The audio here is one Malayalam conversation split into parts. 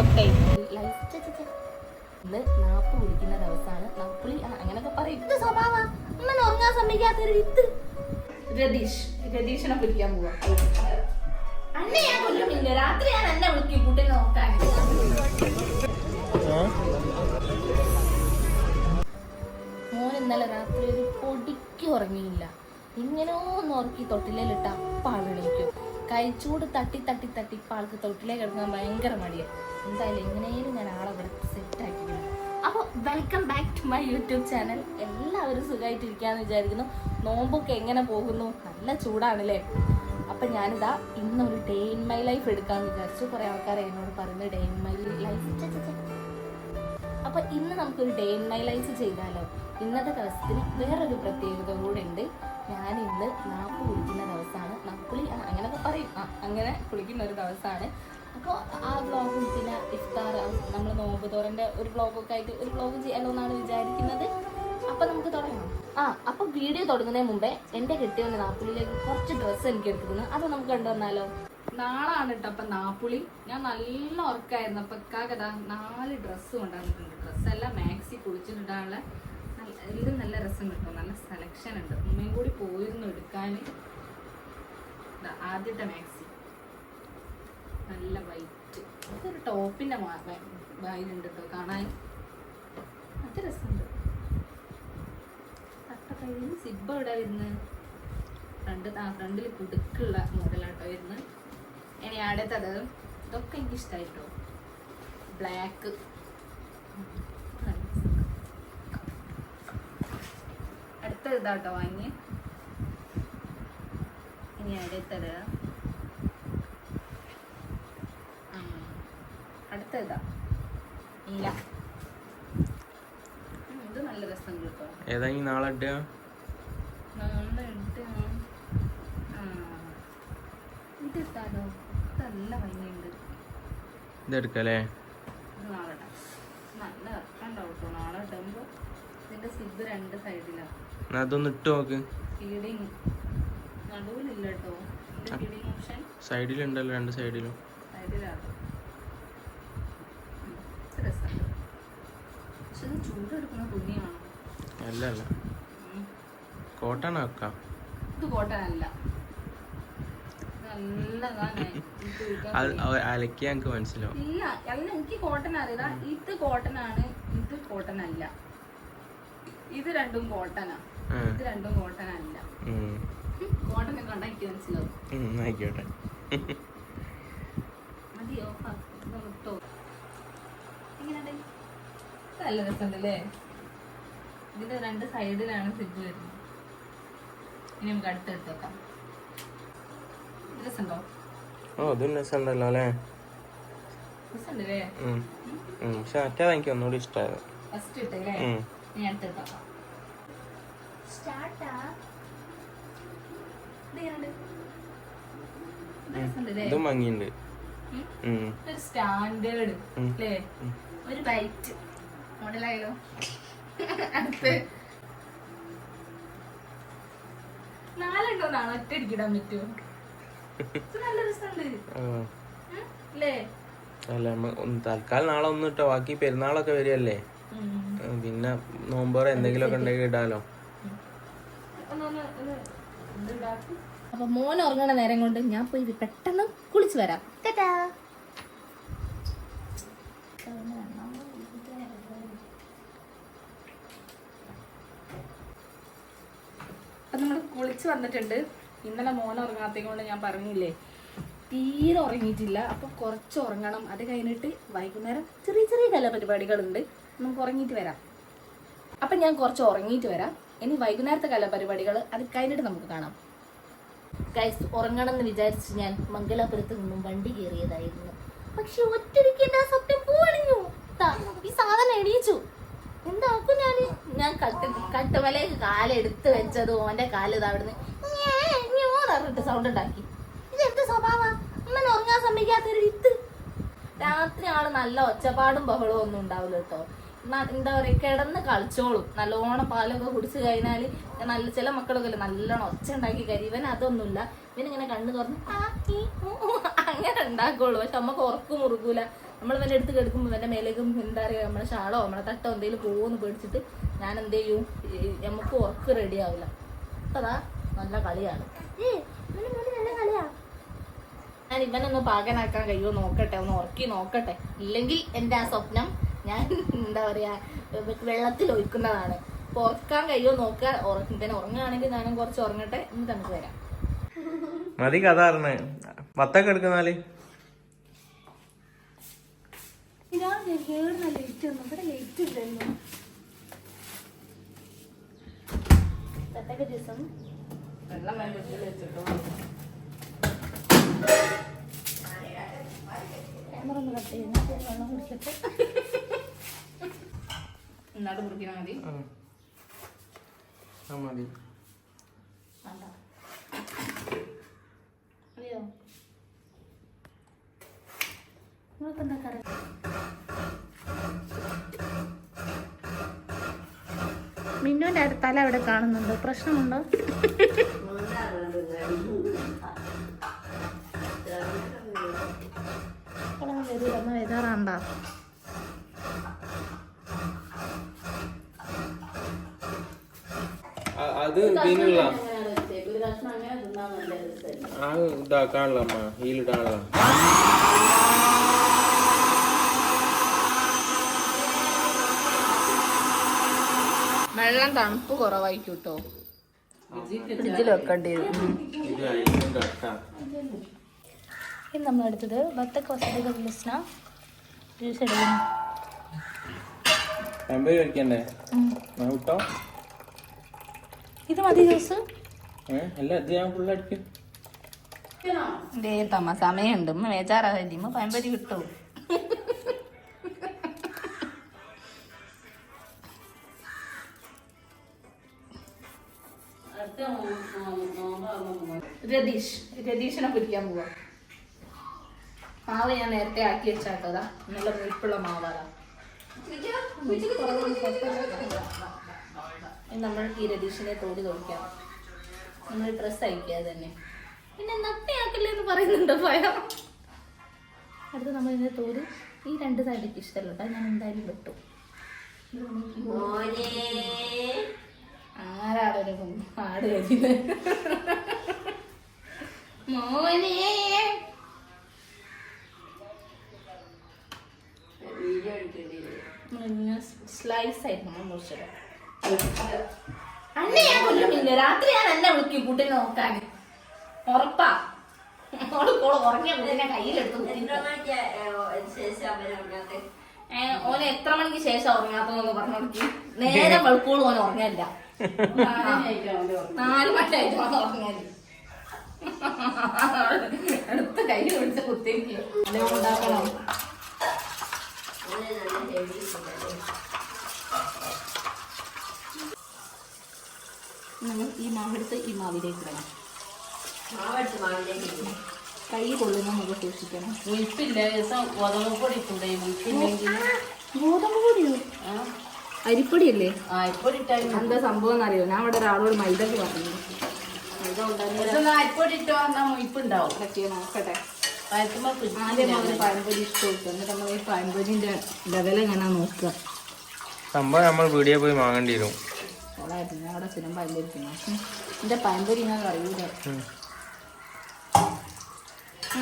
ഓക്കെ ഇന്ന് നാപ്പ് കുടിക്കുന്ന ദിവസമാണ്. നാപ്പുളി അങ്ങനൊക്കെ പറയും. ഇത് സ്വഭാവ ഇങ്ങനെ ഉറങ്ങാൻ സമ്മതിക്കാത്തൊരു ഇത് രതീഷിനെ പിടിക്കാൻ പോവാ. അന്നെ ഞാൻ കൊല്ലുമില്ല. രാത്രി ഞാൻ എന്നെ വിളിക്കും കുട്ടിനെ നോക്കാൻ. മോൻ ഇന്നലെ രാത്രി ഒരു പൊടിക്ക് ഉറങ്ങിയില്ല. ഇങ്ങനെ ഒന്ന് ഉറക്കി തൊട്ടിലേലിട്ട് അപ്പാൾ എണീക്കും. കഴിച്ചൂട് തട്ടി തട്ടി തട്ടി ഇപ്പം ആൾക്ക് തൊട്ടിലേക്ക് കിടക്കാൻ ഭയങ്കര മടിയാണ്. എന്തായാലും എങ്ങനെയും ഞാൻ ആളെ ഇവിടെ സെറ്റ് ആക്കിക്കണം. അപ്പോൾ welcome back to my YouTube channel. എല്ലാവരും സുഖമായിട്ടിരിക്കാന്ന് വിചാരിക്കുന്നു. നോമ്പൊക്കെ എങ്ങനെ പോകുന്നു? നല്ല ചൂടാണല്ലേ. അപ്പം ഞാനിതാ ഇന്നൊരു ഡേ ഇൻ മൈ ലൈഫ് എടുക്കാമെന്ന് വിചാരിച്ചു. കുറേ ആൾക്കാരെ എന്നോട് പറയുന്നത് ഡേ ഇൻ മൈ ലൈഫ്. അപ്പം ഇന്ന് നമുക്കൊരു ഡേ ഇൻ മൈ ലൈഫ് ചെയ്താലോ? ഇന്നത്തെ ദിവസത്തിന് വേറൊരു പ്രത്യേകത കൂടെ ഉണ്ട്. ഞാൻ ഇന്ന് നാപ്പ് കുളിക്കുന്ന ദിവസമാണ്. നാപ്പുളി അങ്ങനെയൊക്കെ പറയും. അങ്ങനെ കുളിക്കുന്ന ഒരു ദിവസമാണ്. അപ്പോൾ ആ വ്ളോഗും പിന്നെ ഇഫ്താർ നമ്മൾ നോമ്പ് തോറൻ്റെ ഒരു വ്ളോഗൊക്കെ ആയിട്ട് ഒരു വ്ളോഗ് ചെയ്യാലോ എന്നാണ് വിചാരിക്കുന്നത്. അപ്പം നമുക്ക് തുടങ്ങാം. അപ്പം വീഡിയോ തുടങ്ങുന്നതിന് മുമ്പേ എൻ്റെ കെട്ടിയവൻ്റെ നാപ്പുളിയിലേക്ക് കുറച്ച് ഡ്രസ്സ് എനിക്ക് എടുത്തിരുന്നു. അത് നമുക്ക് കണ്ടുവന്നാലോ? നാളാണ് കേട്ടോ അപ്പം നാപ്പുളി. ഞാൻ നല്ല ഉറക്കമായിരുന്നു. അപ്പം ഇക്കാകതാ 4 ഡ്രസ്സ് കൊണ്ടുവന്നിട്ടുണ്ട്. ഡ്രസ്സെല്ലാം മാക്സി കുളിച്ചിട്ടിടാനുള്ള എല്ലാം നല്ല രസം കിട്ടും. നല്ല സെലക്ഷൻ ഉണ്ട്. ഉമ്മയും കൂടി പോയിരുന്നു എടുക്കാൻ. ആദ്യത്തെ മാക്സി നല്ല വൈറ്റ്. ഇതൊരു ടോപ്പിന്റെ വായിലുണ്ട് കേട്ടോ കാണാൻ. അത് രസമുണ്ട്. തട്ടക്കൈയിൽ സിബ്ബ ഇവിടെ വരുന്നത് ഫ്രണ്ടിൽ കുടുക്കുള്ള മോഡലാട്ടോ വരുന്നത്. ഇനി അടുത്തത് ഇതൊക്കെ എനിക്ക് ഇഷ്ടമായിട്ടോ. ബ്ലാക്ക് അടുത്തത് ഇതാട്ടോ വാങ്ങി. ഇനി അടുത്തത് അടുത്തതാ നീല. ഇത് നല്ല രസം കേട്ടോ. ഏതാ നാളെ ഇടുക? ഇത് ഇട്ടാലോ? നല്ല ഭംഗിയുണ്ട്. ഇതെടുക്കല്ലേ? ഇത് നാളെ ഇടാം. നല്ല ഇറക്കണ്ടാവും കേട്ടോ നാളെ ഇടുമ്പോ. ഇതിന്റെ സിബ് 2 സൈഡിലാണ്. അതൊന്ന് ഇട്ട് നോക്ക്. ഫീഡിങ് നടുവിലില്ല കേട്ടോ. ഫീഡിങ് ഓപ്ഷൻ സൈഡിലുണ്ടല്ലോ, 2 സൈഡിലും. സൈഡിലാണ്. രസമുണ്ട്. പക്ഷെ ഇത് ചൂടെടുക്കുന്ന തുണിയാണോ? അല്ല അല്ല, കോട്ടൺ ആക്കാം. ഇത് കോട്ടൺ അല്ല. അലക്കി ഞങ്ങൾക്ക് മനസ്സിലാവും. ഇല്ല അല്ല, എനിക്ക് കോട്ടൺ അറിയില്ല. ഇത് കോട്ടൺ ആണ്, ഇത് കോട്ടൺ അല്ല. ഇത് രണ്ടും കോട്ടനാ, ഇത് രണ്ടും കോട്ടൺ അല്ല. കോട്ടൺ കണ്ടാ എനിക്ക് മനസ്സിലാവും. ആയിക്കോട്ടെ. മതിയോ? ഇട്ടോ എങ്ങനെയുണ്ട്? നല്ല രസമുണ്ടല്ലേ. ഇതിന്റെ 2 സൈഡിലാണ് സിബ് വരുന്നത്. ഇനി നമുക്ക് അടുത്തെടുത്ത് വെക്കാം. രസമുണ്ടോ? ഓ ഇതും രസമുണ്ടല്ലോ അല്ലേ? രസമുണ്ടല്ലേ? പക്ഷെ മറ്റേതാ എനിക്ക് ഒന്നുകൂടി ഇഷ്ടമായത്. ഫസ്റ്റ് ഇട്ടല്ലേ? ഇനി അടുത്തെടുത്ത് വെക്കാം. ഇതും ഭംഗിയുണ്ട്. ഒരു സ്റ്റാൻഡേർഡ് അല്ലേ? ഒരു ബൈറ്റ് മോഡലായാലോ? അടുത്ത് 4 നാളെ ഒറ്റയടിക്കിടാൻ പറ്റുമോ? നല്ല രസമുണ്ട് അല്ലേ? അല്ല തൽക്കാലം നാളെ ഒന്നും ഇട്ടോ. ബാക്കി പെരുന്നാളൊക്കെ വരികയല്ലേ, പിന്നെ നോമ്പോറ എന്തെങ്കിലുമൊക്കെ ഉണ്ടെങ്കിൽ ഇടാലോ. അപ്പൊ മോൻ ഉറങ്ങണ നേരം കൊണ്ട് ഞാൻ പോയി പെട്ടെന്ന് കുളിച്ചു വരാം. അപ്പൊ നമ്മൾ കുളിച്ച് വന്നിട്ടുണ്ട്. ഇന്നലെ മോൻ ഉറങ്ങാത്തത് കൊണ്ട് ഞാൻ പറഞ്ഞില്ലേ തീരെ ഉറങ്ങിയിട്ടില്ല. അപ്പൊ കുറച്ച് ഉറങ്ങണം. അത് കഴിഞ്ഞിട്ട് വൈകുന്നേരം ചെറിയ ചെറിയ കലാപരിപാടികളുണ്ട്. നമുക്ക് ഉറങ്ങിയിട്ട് വരാം. അപ്പം ഞാൻ കുറച്ച് ഉറങ്ങിയിട്ട് വരാം. ഇനി വൈകുന്നേരത്തെ കലാപരിപാടികൾ അത് കഴിഞ്ഞിട്ട് നമുക്ക് കാണാം. ഗൈസ്, ഉറങ്ങണം എന്ന് വിചാരിച്ച് ഞാൻ മംഗലാപുരത്ത് നിന്നും വണ്ടി കയറിയതായിരുന്നു. പക്ഷെ ഒറ്റയ്ക്ക് എൻ്റെ ആ സ്വപ്നം പോവണിഞ്ഞു. ഈ സാധനം എണീച്ചു. എന്താക്കും ഞാൻ കട്ടുമലേക്ക് കാലെടുത്ത് വെച്ചത് ഓൻ്റെ കാല് ഇതവിടുന്ന് പറഞ്ഞിട്ട് സൗണ്ട് ഉണ്ടാക്കി. ഇതെന്ത് സ്വഭാവ? അമ്മനെ ഉറങ്ങാൻ സമ്മതിക്കാത്തൊരു ഇത്. രാത്രി ആള് നല്ല ഒച്ചപ്പാടും ബഹളവും ഒന്നും ഉണ്ടാവില്ല കേട്ടോ. എന്താ പറയുക, കിടന്ന് കളിച്ചോളും. നല്ലോണം പാലൊക്കെ കുടിച്ച് കഴിഞ്ഞാൽ നല്ല ചില മക്കളൊക്കെ നല്ലോണം ഒച്ച ഉണ്ടാക്കി കരി. ഇവൻ അതൊന്നുമില്ല. ഇവനിങ്ങനെ കണ്ണു തുറന്ന് അങ്ങനെ ഉണ്ടാക്കുള്ളൂ. പക്ഷെ അമ്മക്ക് ഉറക്കം മുറുകൂല. നമ്മൾ ഇവൻ്റെ അടുത്ത് കിടക്കുമ്പോൾ ഇവൻ്റെ മേലേക്കും എന്താ പറയുക നമ്മളെ ഷാളോ നമ്മളെ തട്ടോ എന്തെങ്കിലും പോകുമെന്ന് പേടിച്ചിട്ട് ഞാൻ എന്ത് ചെയ്യും, നമുക്ക് ഉറക്ക് റെഡി ആവില്ല. അപ്പം അതാ നല്ല കളിയാണ്. നല്ല കളിയാ. ഞാൻ ഇവനൊന്ന് പാകനാക്കാൻ കഴിയുമോ നോക്കട്ടെ, ഒന്ന് ഉറക്കി നോക്കട്ടെ. ഇല്ലെങ്കിൽ എൻ്റെ ആ സ്വപ്നം ഞാൻ എന്താ പറയുക വെള്ളത്തിൽ ഒഴിക്കുന്നതാണ്. അപ്പോൾ ഉറക്കാൻ കഴിയുമോ നോക്കുക. ഇവൻ ഉറങ്ങുകയാണെങ്കിൽ ഞാനും കുറച്ച് ഉറങ്ങട്ടെ, എന്നിട്ട് നമുക്ക് വരാം. മതി കഥ പറഞ്ഞ് പത്തൊക്കെ എടുക്കുന്നാല് ദിവസം വെള്ളം വെച്ചിട്ടോ ക്യാമറ ഒന്ന് കട്ട് ചെയ്യുന്ന വെള്ളം കുടിക്കട്ടെ. എന്നാട്ട് കുടിക്കാൻ മതി. മതി അറിയോ നിങ്ങൾക്ക് എന്താ കറി? മിന്നുവിൻ്റെ തല അവിടെ കാണുന്നുണ്ടോ? പ്രശ്നമുണ്ടോ? വരാറാണ്ടാ അത് ഇതിനുള്ള ഇതാക്കാനുള്ള അമ്മ ഹീലിടാനുള്ള വെള്ളം തണുപ്പ് കുറവായിരിക്കും കേട്ടോ. ഫ്രിഡ്ജിൽ വെക്കേണ്ടി വരും. ഇത് നമ്മളെടുത്തത് ബത്തക്ക വസതികൾ ജ്യൂസ് എടുക്കുന്നു. ഇത് മതി ജ്യൂസ്. തമ്മ സമയമുണ്ട്. ഉമ്മ വേജാറാവില്ല. ഉമ്മ പഴംപൊരി കിട്ടും. രതീഷിനെ പിടിക്കാൻ പോവാ. മാവ് ഞാൻ നേരത്തെ ആക്കി വെച്ചാട്ടതാ. നല്ല മുഴുപ്പുള്ള മാവാതാ. നമ്മൾ ഈ രതീഷിനെ തോടി തോടിക്കാം. നമ്മൾ ഡ്രസ്സ് അയക്കാതെ തന്നെ. പിന്നെ നട്ടയാക്കില്ലെന്ന് പറയുന്നുണ്ടോ ഭയം. അടുത്ത് നമ്മൾ ഇതിൻ്റെ തോല് ഈ രണ്ട് സൈഡിലേക്ക് ഇഷ്ടമല്ല. ഞാൻ എന്തായാലും വെട്ടും. ആരാടൊരു ആട് കഴിക്കുന്നത് മോനെ. സ്ലൈസ് ആയിട്ട് നമ്മൾ മുറിച്ചത്. അന്നെ ഞാൻ കൊല്ലുന്നില്ല. രാത്രി ഞാൻ എന്നെ വിളിക്കും കുട്ടീനെ നോക്കാൻ. ഉറപ്പാ. ഉറങ്ങിയ കുട്ടീനെ കയ്യിലെടുത്ത് ഓന് എത്ര മണിക്ക് ശേഷം ഉറങ്ങാത്തതെന്ന് പറഞ്ഞു കൊടുക്കി. നേരെ വെളുക്കോളൂ ഓൻ ഉറങ്ങല്ല. 4 മണിയായിട്ട് ഓൻ ഉറങ്ങല്. അടുത്ത കയ്യിൽ പിടിച്ച കുത്തിരിക്കും. ഉണ്ടാക്കണം. നമ്മൾ ഈ മാവെടുത്ത് ഈ മാവിലേക്ക് ഇടണം. കൈ കൊള്ളുന്ന നമുക്ക് സൂക്ഷിക്കണം. ഗോതമ്പ് പൊടിയോ? അരിപ്പൊടിയല്ലേ? അരിപ്പൊടി എന്താ സംഭവം എന്നറിയോ? ഞാൻ ഇവിടെ ഒരാളോട് മൈദക്ക് പറഞ്ഞു. അരിപ്പൊടി ഇട്ട് പറഞ്ഞാൽ മുയിപ്പുണ്ടാവും. നോക്കട്ടെ. ആദ്യം നമ്മൾ പഴംപൊരി ഇട്ട് കൊടുക്കുക. എന്നിട്ട് നമ്മൾ ഈ പഴംപൊരിന്റെ ലെവൽ എങ്ങനെ നോക്കുക. സംഭവം നമ്മൾ വീഡിയോ പോയി വാങ്ങേണ്ടി വരും. ഞാൻ അവിടെ സ്ഥിരം പഴംപൊരിക്കുന്നു. എന്റെ പഴംപൊരി ഞാൻ അറിയൂല.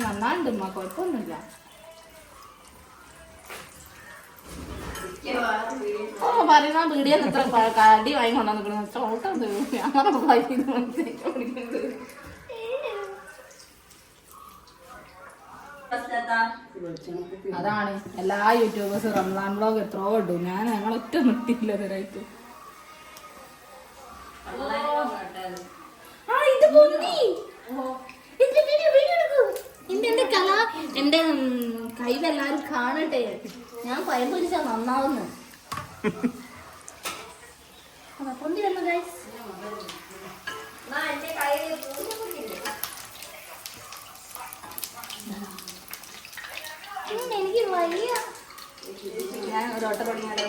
നന്നാണ്ട് ഉമ്മ, കുഴപ്പമൊന്നുമില്ല. പറയുന്ന വീഡിയോ എത്ര കടി വാങ്ങിക്കൊണ്ടാ നിൽക്കണം. ചോട്ടം അതാണ് എല്ലാ യൂട്യൂബേഴ്സും റംസാൻ വ്ളോഗ് എത്രയോ ഇടും. ഞാൻ ഞങ്ങളൊറ്റ നിട്ടില്ല ഇതുവരായിട്ട്. എന്റെ കയ്യിലെല്ലാരും കാണട്ടെ. ഞാൻ പയം പൊരിച്ചാ നന്നാവുന്നു. പൊന്തി വന്നു ഗൈസ്. എനിക്ക് വയ്യ. ഞാൻ ഒരു ഓട്ടം തുടങ്ങിയാലോ?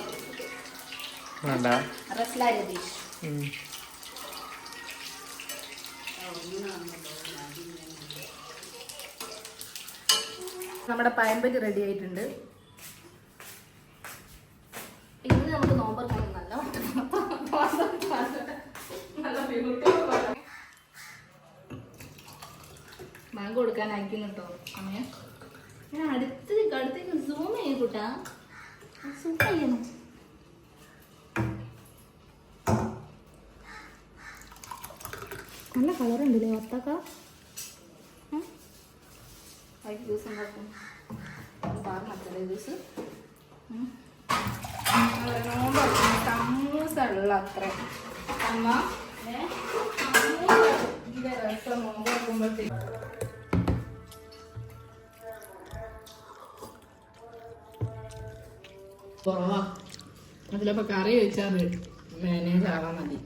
റസ്ല രതീഷ്. നമ്മുടെ പഴംപൊരി റെഡി ആയിട്ടുണ്ട്. ഇത് നമുക്ക് നോമ്പറക്കാൻ നല്ല നല്ല ബ്യൂട്ടിഫുൾ മാങ്ക് കൊടുക്കാൻ അയക്കുന്നു കേട്ടോ അമ്മയെ. ഞാൻ അടുത്തേക്ക് സൂം ചെയ്യും കൂട്ടാ. സൂം ചെയ്യണം. നല്ല കളറുണ്ടല്ലേ വത്തക്ക. വൈറ്റ് ജ്യൂസ് ഉണ്ടാക്കും. പറഞ്ഞല്ലേ ജ്യൂസ് സമൂസ ഉള്ള അത്ര അമ്മ രസം നോമ്പ് വെക്കുമ്പോഴത്തേക്ക് കുറവാ. അതിലപ്പോ കറി വെച്ചാൽ മാനേജ് ആവാൻ മതി.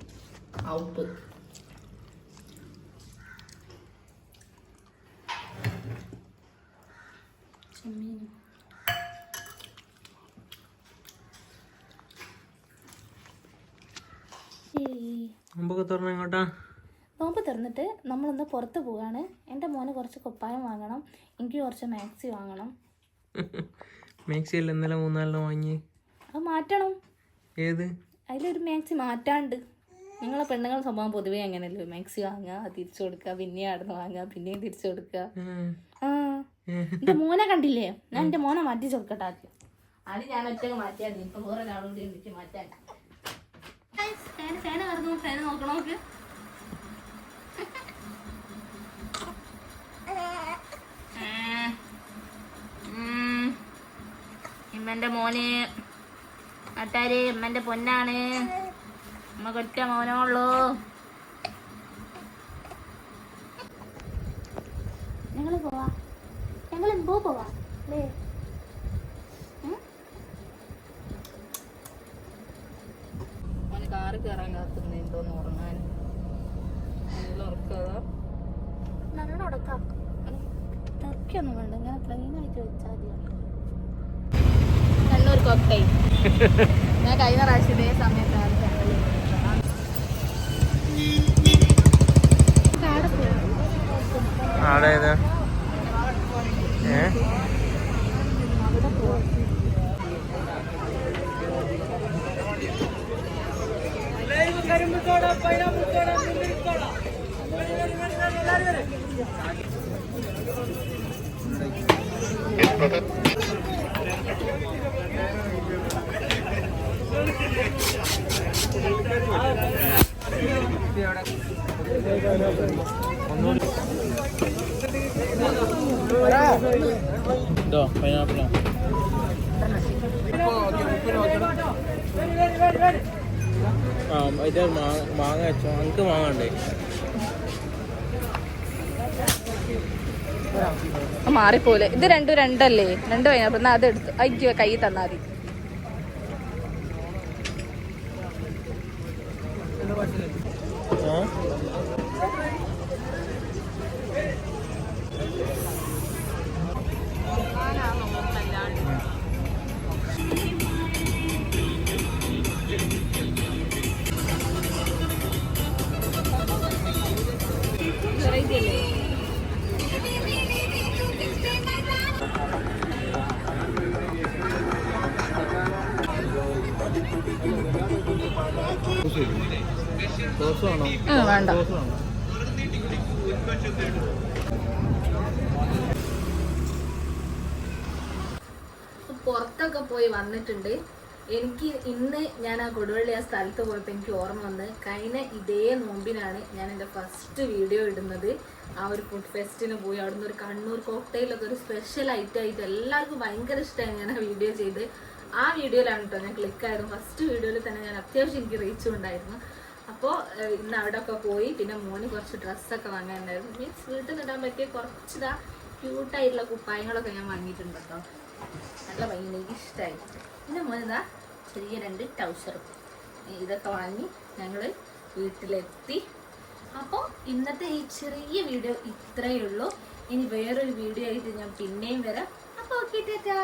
ഉപ്പ് നോമ്പൊക്കെ തുറന്ന് എങ്ങോട്ടാ? നോമ്പ് തുറന്നിട്ട് നമ്മളൊന്ന് പുറത്ത് പോവാണ്. എൻ്റെ മോന് കുറച്ച് കുപ്പായം വാങ്ങണം, എനിക്ക് കുറച്ച് മാക്സി വാങ്ങണം. മാക്സിയിൽ ഇന്നലെ 3-4 വാങ്ങി. അത് മാറ്റണം. ഏത്? അതിലൊരു മാക്സി മാറ്റാണ്ട്. നിങ്ങളെ പെണ്ണുങ്ങളുടെ സ്വഭാവം പൊതുവേ അങ്ങനെയല്ലോ. മാക്സി വാങ്ങുക, തിരിച്ചു കൊടുക്കുക, പിന്നെയും അവിടുന്ന് വാങ്ങുക, പിന്നെയും തിരിച്ചു കൊടുക്കുക. ആ എൻ്റെ മോനെ കണ്ടില്ലേ? ഞാൻ എൻ്റെ മോനെ മാറ്റി കൊടുക്കട്ടെ ആദ്യം. അത് ഞാൻ ഒറ്റക്ക് മാറ്റിയാൽ മതി. ഇപ്പം വേറെ ഒരാളും കൂടി എനിക്ക് മാറ്റാൻ. ഫാന് കറന്നു. ഫാന് നോക്കണം നമുക്ക്. ഇമ്മന്റെ മോന് അട്ടാര് ഇമ്മന്റെ പൊന്നാണ്. അമ്മ കൊറ്റ മോനുള്ളൂ. ഞങ്ങള് പോവാ. ഞങ്ങൾ എന്തോ പോവാ അല്ലേ? കാറ് കയറാൻ കാത്തുന്ന എന്തോന്ന് ഉറങ്ങാൻ ഉറക്കാതാ. നല്ല ഉടക്കാം. തെറിക്കൊന്നും വേണ്ട. ഇങ്ങനെ പ്ലെയിനായിട്ട് വെച്ചാൽ മതി. കണ്ണൂർ കോക്ടെയിൽ ഞാൻ കഴിഞ്ഞ പ്രാവശ്യം ഇതേ സമയത്താണ് പൈനാപ്പിളോ? ഇത് മാങ്ങ വെച്ചോ. എനിക്ക് മാങ്ങണ്ടേ? മാറിപ്പോലെ. ഇത് രണ്ടും രണ്ടല്ലേ? രണ്ട് പൈനാപ്പിൾ. എന്നാൽ അത് എടുത്ത് അയ്യോ കൈ തന്നാൽ മതി. വേണ്ട. പുറത്തൊക്കെ പോയി വന്നിട്ടുണ്ട്. എനിക്ക് ഇന്ന് ഞാൻ ആ കൊടുവള്ളി ആ സ്ഥലത്ത് പോയപ്പോൾ എനിക്ക് ഓർമ്മ വന്ന് കഴിഞ്ഞ ഇതേ നോമ്പിനാണ് ഞാൻ എൻ്റെ ഫസ്റ്റ് വീഡിയോ ഇടുന്നത്. ആ ഒരു ഫുഡ് ഫെസ്റ്റിന് പോയി അവിടുന്ന് ഒരു കണ്ണൂർ കോക്ടെയിലൊക്കെ ഒരു സ്പെഷ്യൽ ഐറ്റം ആയിട്ട് എല്ലാവർക്കും ഭയങ്കര ഇഷ്ടമായി ഞാൻ ആ വീഡിയോ ചെയ്ത്. ആ വീഡിയോയിലാണ് കേട്ടോ ഞാൻ ക്ലിക്കായിരുന്നു. ഫസ്റ്റ് വീഡിയോയിൽ തന്നെ ഞാൻ അത്യാവശ്യം എനിക്ക് റീച്ചും ഉണ്ടായിരുന്നു. അപ്പോൾ ഇന്ന് അവിടെ ഒക്കെ പോയി. പിന്നെ മോന് കുറച്ച് ഡ്രസ്സൊക്കെ വാങ്ങാനുണ്ടായിരുന്നു. മീൻസ് വീട്ടിൽ നിന്നിടാൻ പറ്റിയ കുറച്ചിതാ ക്യൂട്ടായിട്ടുള്ള കുപ്പായങ്ങളൊക്കെ ഞാൻ വാങ്ങിയിട്ടുണ്ട് കേട്ടോ. നല്ല ഭയങ്കര എനിക്ക് ഇഷ്ടമായി. പിന്നെ മോനിതാ ചെറിയ 2 ട്രൗസറും ഇതൊക്കെ വാങ്ങി ഞങ്ങൾ വീട്ടിലെത്തി. അപ്പോൾ ഇന്നത്തെ ഈ ചെറിയ വീഡിയോ ഇത്രയേ ഉള്ളൂ. ഇനി വേറൊരു വീഡിയോ ആയിട്ട് ഞാൻ പിന്നെയും വരാം. അപ്പോൾ ഓക്കെ ടാറ്റാ.